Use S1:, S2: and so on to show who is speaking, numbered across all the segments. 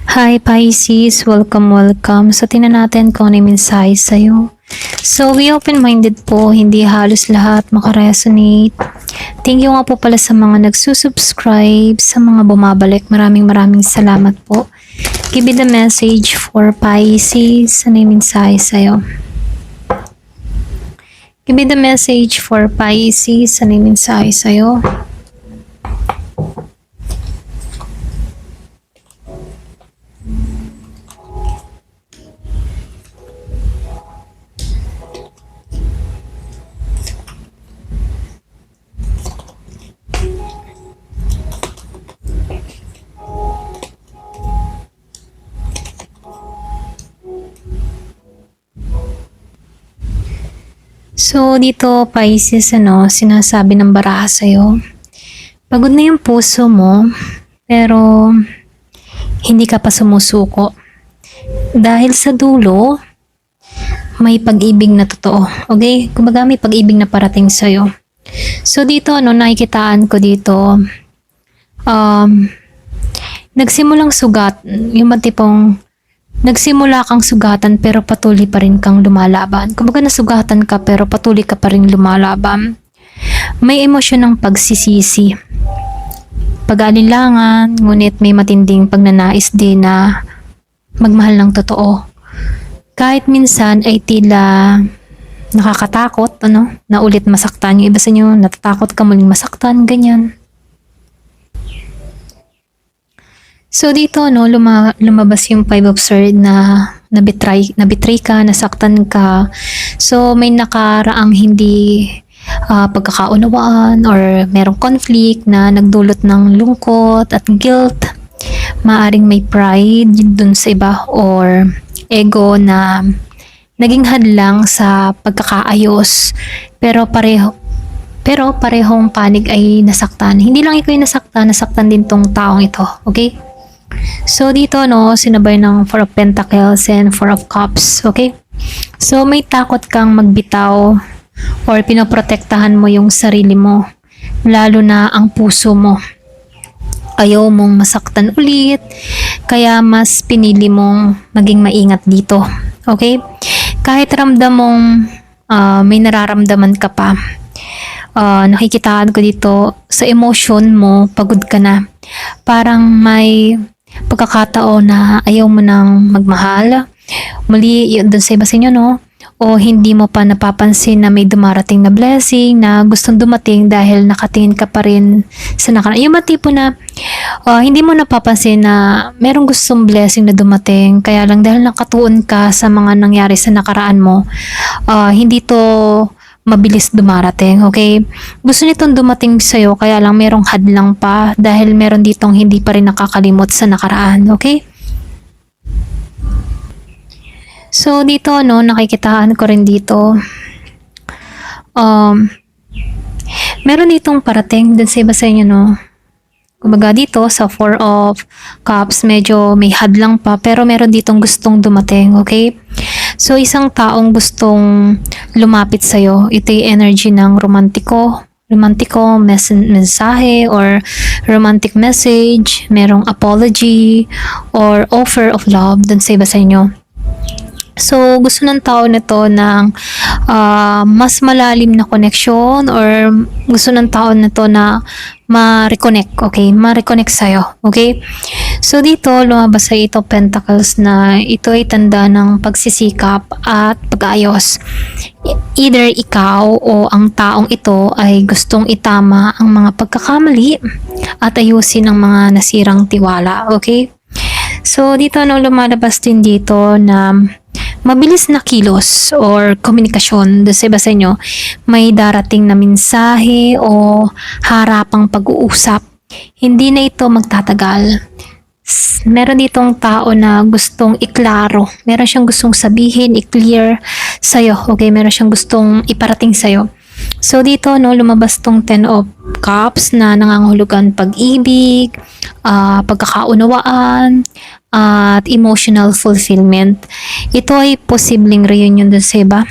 S1: Hi Pisces, welcome. So tingnan natin kung ano yung mensahe sa'yo. So be open-minded po, hindi halos lahat makaresonate. Thank you nga po pala sa mga nagsusubscribe, sa mga bumabalik. Maraming salamat po. Give me the message for Pisces. Ano yung mensahe sa'yo? Give me the message for Pisces. Ano yung mensahe sa'yo? So, dito, Pisces, sinasabi ng baraha sa'yo. Pagod na yung puso mo, pero hindi ka pa sumusuko. Dahil sa dulo, may pag-ibig na totoo. Okay? Kumbaga may pag-ibig na parating sa'yo. So, dito, nakikitaan ko dito, nagsimulang sugat, yung matipong nagsimula kang sugatan pero patuloy pa rin kang lumalaban. Kumbaga nasugatan ka pero patuloy ka pa rin lumalaban. May emosyon ng pagsisisi, pag-alinlangan, ngunit may matinding pagnanais din na magmahal ng totoo. Kahit minsan ay tila nakakatakot, na ulit masaktan. Yung iba sa inyo, natatakot ka muling masaktan, ganyan. So dito lumabas yung Five of Swords na nabitray ka, nasaktan ka. So may nakaraang hindi pagkakaunawaan or merong conflict na nagdulot ng lungkot at guilt. Maaring may pride dun sa iba or ego na naging hadlang sa pagkakaayos. Pero parehong panig ay nasaktan. Hindi lang ikaw yung nasaktan din tong taong ito. Okay? So dito sinabay ng Four of Pentacles and Four of Cups, okay? So may takot kang magbitaw or pinoprotektahan mo yung sarili mo, lalo na ang puso mo. Ayaw mong masaktan ulit, kaya mas pinili mong maging maingat dito, okay? Kahit ramdam mong may nararamdaman ka pa, nakikitaan ko dito sa emotion mo, pagod ka na. Parang may pagkakataon na ayaw mo nang magmahal. Muli, yun dun sa iba sa inyo, o hindi mo pa napapansin na may dumarating na blessing na gustong dumating dahil nakatingin ka pa rin sa nakaraan. Yung tipo na hindi mo napapansin na merong gustong blessing na dumating, kaya lang dahil nakatuon ka sa mga nangyari sa nakaraan mo, hindi to mabilis dumarating, okay? Gusto nitong dumating sa'yo, kaya lang merong hadlang pa dahil meron ditong hindi pa rin nakakalimot sa nakaraan, okay? So, dito, nakikitaan ko rin dito. Meron ditong parating dun sa iba sa inyo, Kumbaga dito sa Four of Cups, medyo may hadlang pa pero meron ditong gustong dumating, okay? So isang taong gustong lumapit sa'yo, ito yung energy ng romantiko mensahe or romantic message, merong apology or offer of love dun sa iba sa inyo. So, gusto ng tao na to ng mas malalim na connection or gusto ng tao na to na ma-reconnect, okay? Ma-reconnect sa'yo, okay? So, dito, lumabas sa ito Pentacles na ito ay tanda ng pagsisikap at pag-ayos. Either ikaw o ang taong ito ay gustong itama ang mga pagkakamali at ayusin ang mga nasirang tiwala, okay? So, dito, lumalabas din dito na mabilis na kilos or komunikasyon doon sa iba sa inyo, may darating na mensahe o harapang pag-uusap. Hindi na ito magtatagal. Meron ditong tao na gustong iklaro. Meron siyang gustong sabihin, i-clear sa'yo. Okay, meron siyang gustong iparating sa'yo. So dito, lumabas tong Ten of Cups na nangangahulugan pag-ibig, pagkakaunawaan, at emotional fulfillment. Ito ay posibleng reunion dun sa iba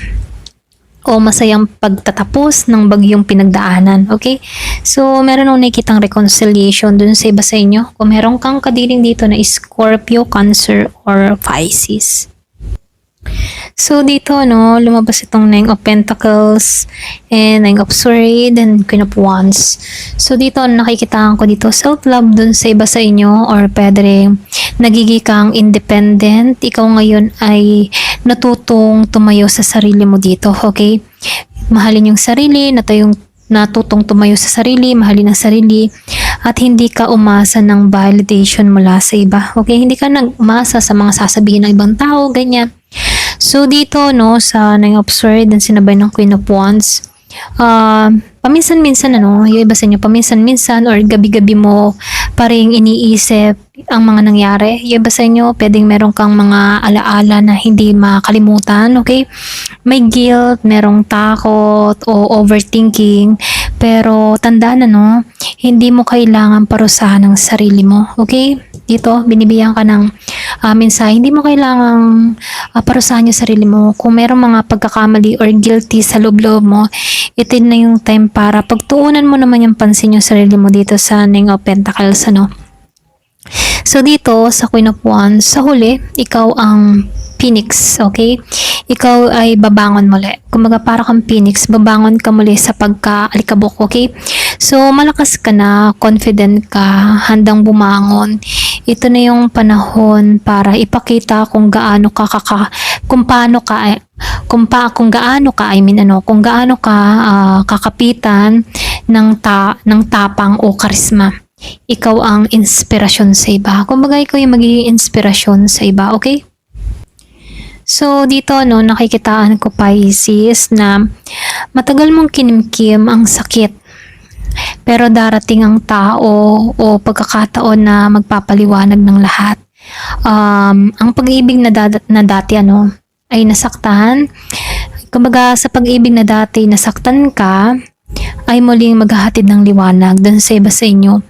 S1: o masayang pagtatapos ng bagyong pinagdaanan. Okay? So, meron akong nakikitang reconciliation dun sa iba sa inyo. Kung meron kang kadiring dito na Scorpio, Cancer, or Pisces. So, dito, no, lumabas itong Nine of Pentacles and Nine of Swords and Queen of Wands. So, dito, nakikitaan ko dito, self-love dun sa iba sa inyo or pwede rin nagiging kang independent. Ikaw ngayon ay natutong tumayo sa sarili mo dito, okay? Mahalin yung sarili, natutong tumayo sa sarili, mahalin ang sarili, at hindi ka umasa ng validation mula sa iba. Okay? Hindi ka nag-umasa sa mga sasabihin ng ibang tao, ganyan. So, dito, no, sa Nine of Swords and sinabay ng Queen of Wands, paminsan-minsan, ano, yung iba sa inyo, paminsan-minsan or gabi-gabi mo pa rin iniisip ang mga nangyari. Yung iba sa inyo, pwedeng meron kang mga alaala na hindi makalimutan, okay? May guilt, merong takot o overthinking, pero tandaan na, no, hindi mo kailangan parusahan ang sarili mo, okay? Dito, binibigyan ka ng mensahe, hindi mo kailangang parusahan yung sarili mo. Kung merong mga pagkakamali or guilty sa loob-loob mo, ito na yung time para pagtuunan mo naman yung pansin yung sarili mo dito sa Nine of Pentacles, ano. So dito sa Queen of Wands, sa huli, ikaw ang Phoenix, okay? Ikaw ay babangon muli. Kumaga para kang Phoenix, babangon ka muli sa pagka-alikabok, okay? So malakas ka na, confident ka, handang bumangon. Ito na yung panahon para ipakita kung gaano ka kakapitan ng tapang o karisma. Ikaw ang inspirasyon sa iba. Kumbaga ikaw yung magiging inspirasyon sa iba, okay? So, dito, no, nakikitaan ko, Pisces, na matagal mong kinimkim ang sakit. Pero darating ang tao o pagkakataon na magpapaliwanag ng lahat. Ang pag-ibig na dati, ano, ay nasaktan. Kumbaga, sa pag-ibig na dati nasaktan ka, ay muling maghahatid ng liwanag dun sa iba sa inyo.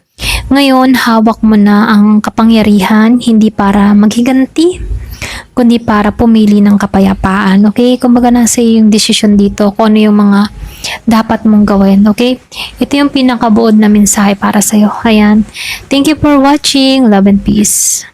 S1: Ngayon, hawak mo na ang kapangyarihan, hindi para maghiganti, kundi para pumili ng kapayapaan. Okay? Kumbaga nasa yung decision dito kung ano yung mga dapat mong gawin. Okay? Ito yung pinakabuod na mensahe para sa'yo. Ayan. Thank you for watching. Love and peace.